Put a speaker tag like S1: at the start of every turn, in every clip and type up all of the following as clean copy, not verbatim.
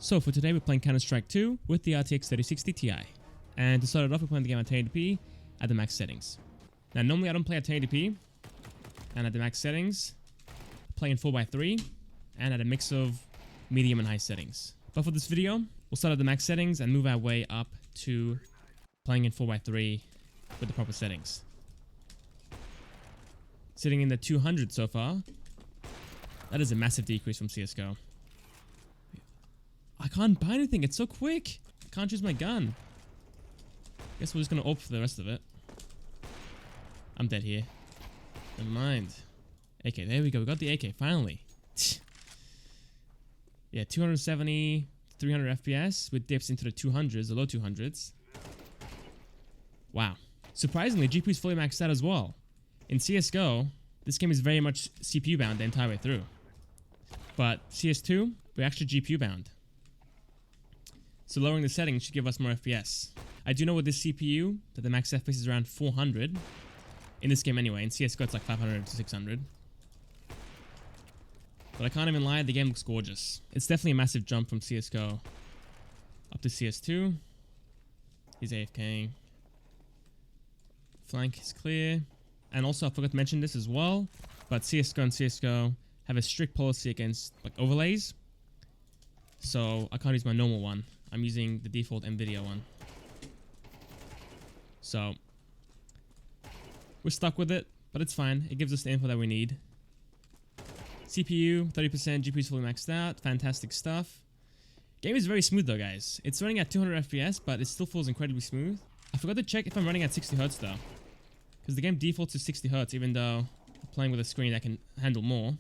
S1: So for today we're playing Counter-Strike 2 with the RTX 3060 Ti. And to start it off we're playing the game at 1080p at the max settings. Now normally I don't play at 1080p and at the max settings, play in 4x3 and at a mix of medium and high settings. But for this video, we'll start at the max settings and move our way up to playing in 4x3 with the proper settings. Sitting in the 200 so far. That is a massive decrease from CSGO. I can't buy anything, it's so quick. I can't choose my gun. Guess we're just gonna AWP for the rest of it. I'm dead here. Never mind. AK, there we go, we got the AK, finally. Yeah, 270, 300 FPS with dips into the 200s, the low 200s. Wow. Surprisingly, GPU is fully maxed out as well. In CSGO, this game is very much CPU bound the entire way through. But CS2, we're actually GPU bound. So lowering the settings should give us more FPS. I do know with this CPU that the max FPS is around 400. In this game anyway, in CSGO it's like 500 to 600. But I can't even lie, the game looks gorgeous. It's definitely a massive jump from CSGO up to CS2. He's AFKing. Flank is clear. And also I forgot to mention this as well, but CSGO and CSGO have a strict policy against like overlays. So I can't use my normal one. I'm using the default NVIDIA one. So we're stuck with it, but it's fine. It gives us the info that we need. CPU, 30%, GPU is fully maxed out. Fantastic stuff. Game is very smooth though, guys. It's running at 200 FPS, but it still feels incredibly smooth. I forgot to check if I'm running at 60 Hz though, because the game defaults to 60 Hz, even though I'm playing with a screen that can handle more.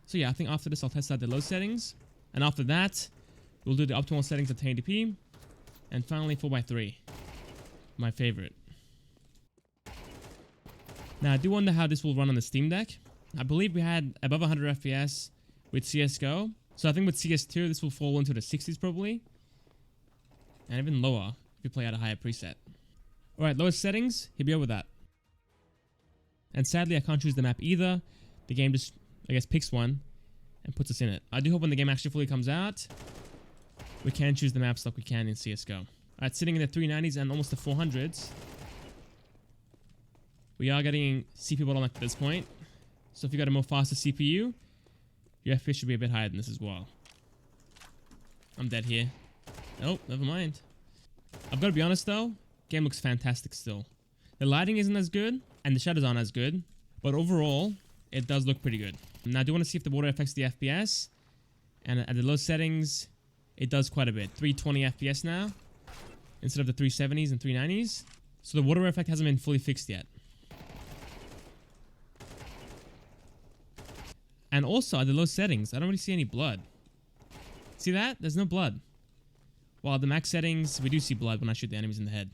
S1: So yeah, I think after this I'll test out the low settings, and after that we'll do the optimal settings at 1080p, and finally 4x3, my favorite. Now I do wonder how this will run on the Steam Deck. I believe we had above 100 FPS with CSGO, so I think with CS2 this will fall into the 60s probably, and even lower if you play at a higher preset. Alright, lowest settings, here we are with that. And sadly I can't choose the map either. The game just, I guess, picks one and puts us in it. I do hope when the game actually fully comes out, we can choose the maps like we can in CSGO. Alright, sitting in the 390s and almost the 400s. We are getting CPU bottleneck at this point. So if you got a more faster CPU, your FPS should be a bit higher than this as well. I'm dead here. Oh, never mind. I've got to be honest though, game looks fantastic still. The lighting isn't as good, and the shadows aren't as good, but overall, it does look pretty good. Now I do want to see if the water affects the FPS, and at the low settings, it does quite a bit. 320 FPS now, instead of the 370s and 390s. So the water effect hasn't been fully fixed yet. And also at the low settings, I don't really see any blood. See that? There's no blood. While at the max settings, we do see blood when I shoot the enemies in the head.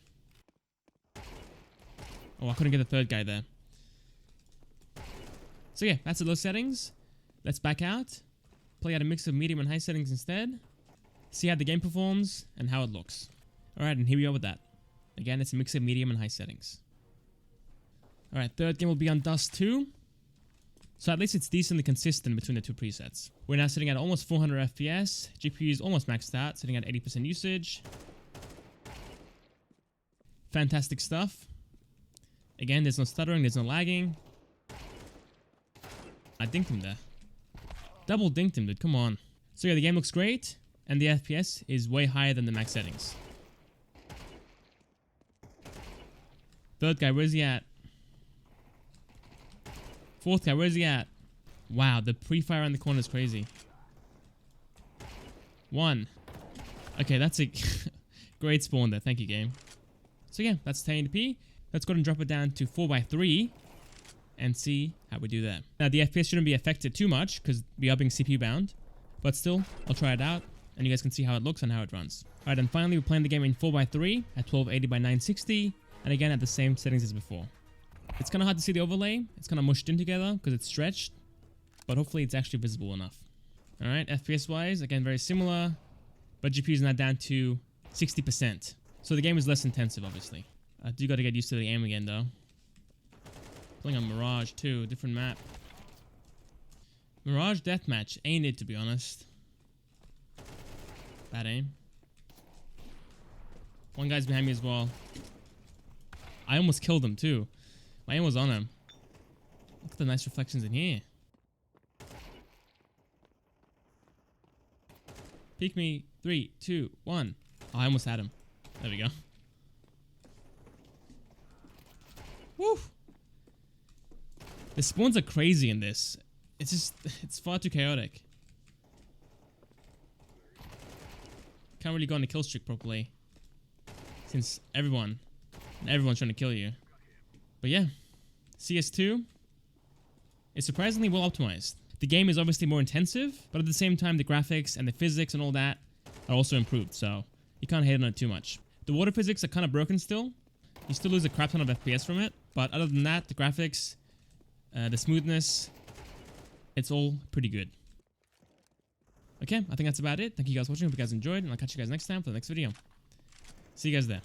S1: Oh, I couldn't get the third guy there. So yeah, that's the low settings. Let's back out. Play at a mix of medium and high settings instead. See how the game performs and how it looks. Alright, and here we are with that. Again, it's a mix of medium and high settings. Alright, third game will be on Dust 2. So at least it's decently consistent between the two presets. We're now sitting at almost 400 FPS. GPU is almost maxed out, sitting at 80% usage. Fantastic stuff. Again, there's no stuttering, there's no lagging. I dinked him there. Double dinked him, dude, come on. So yeah, the game looks great, and the FPS is way higher than the max settings. Third guy, where's he at? Fourth guy, where's he at? Wow, the pre-fire around the corner is crazy. One. Okay, that's a great spawn there, thank you game. So yeah, that's 1080p. Let's go ahead and drop it down to 4x3 and see how we do that. Now the FPS shouldn't be affected too much because we are being CPU bound, but still, I'll try it out and you guys can see how it looks and how it runs. Alright, and finally we're playing the game in 4x3 at 1280 by 960 and again at the same settings as before. It's kind of hard to see the overlay, it's kind of mushed in together because it's stretched, but hopefully it's actually visible enough. Alright, FPS wise, again very similar, but GPU is now down to 60%. So the game is less intensive obviously. I do got to get used to the aim again though. Playing on Mirage too, different map. Mirage Deathmatch ain't it, to be honest. Bad aim. One guy's behind me as well. I almost killed him too. My aim was on him. Look at the nice reflections in here. Peek me. 3, 2, 1. Oh, I almost had him. There we go. Woo! The spawns are crazy in this. It's far too chaotic. Can't really go on the kill streak properly. Since everyone's trying to kill you. But yeah, CS2 is surprisingly well optimized. The game is obviously more intensive, but at the same time the graphics and the physics and all that are also improved, so you can't hate on it too much. The water physics are kind of broken still. You still lose a crap ton of FPS from it, but other than that, the graphics, the smoothness, it's all pretty good. Okay, I think that's about it. Thank you guys for watching. Hope you guys enjoyed, and I'll catch you guys next time for the next video. See you guys there.